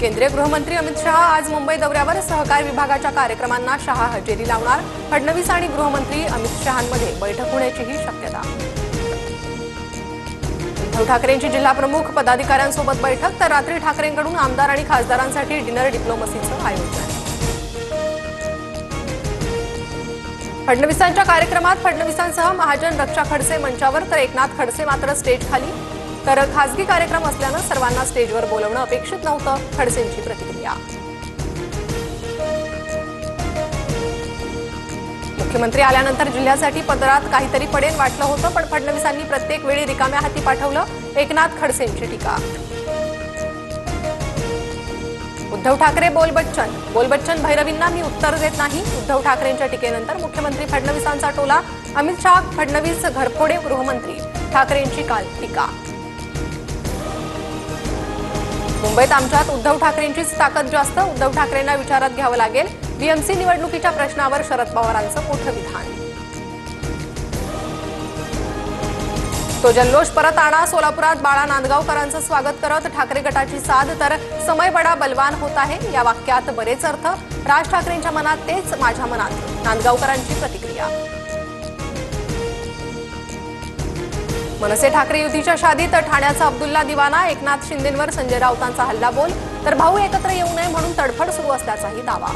केंद्रीय गृहमंत्री अमित शहा आज मुंबई दौऱ्यावर सहकार विभागाच्या कार्यक्रमांना शहा हजेरी लावणार। फडणवीस आणि गृहमंत्री अमित शहांमध्ये बैठक होण्याचीही शक्यता। उद्धव ठाकरेंची जिल्हा प्रमुख पदाधिकाऱ्यांसोबत बैठक, तर रात्री ठाकरेंकडून आमदार आणि खासदारांसाठी डिनर डिप्लोमसीचं आयोजन। फडणवीसांच्या कार्यक्रमात फडणवीसांसह महाजन रक्षा खडसे मंचावर, तर एकनाथ खडसे मात्र स्टेज खाली। तर खासगी कार्यक्रम असल्यानं सर्वांना स्टेजवर बोलवणं अपेक्षित नव्हतं, खडसेंची प्रतिक्रिया। मुख्यमंत्री आल्यानंतर जिल्ह्यासाठी पदरात काहीतरी पडेल वाटलं होतं, पण फडणवीसांनी प्रत्येक वेळी रिकाम्या हाती पाठवलं, एकनाथ खडसेंची टीका। उद्धव ठाकरे बोलबच्चन भैरवींना मी उत्तर देत नाही। उद्धव ठाकरेंच्या टीकेनंतर मुख्यमंत्री फडणवीसांचा टोला, अमित शहा फडणवीस घरफोडे गृहमंत्री, ठाकरेंची काल टीका। मुंबईत आमच्यात उद्धव ठाकरेंचीच ताकद जास्त, उद्धव ठाकरेंना विचारात घ्यावं लागेल। बीएमसी निवडणुकीच्या प्रश्नावर शरद पवारांचं मोठं विधान। तो जल्लोष परत आणा, सोलापुरात बाळा नांदगावकरांचं स्वागत करत ठाकरे गटाची साध, तर समय बडा बलवान होत आहे या वाक्यात बरेच अर्थ। राज ठाकरेंच्या मनात तेच माझ्या मनात, नांदगावकरांची प्रतिक्रिया। मनसे ठाकरे युतीच्या शादीत ठाण्याचा अब्दुल्ला दिवाना, एकनाथ शिंदेंवर संजय राऊतांचा हल्लाबोल, तर भाऊ एकत्र येऊ नये म्हणून तडफड सुरू असल्याचाही दावा।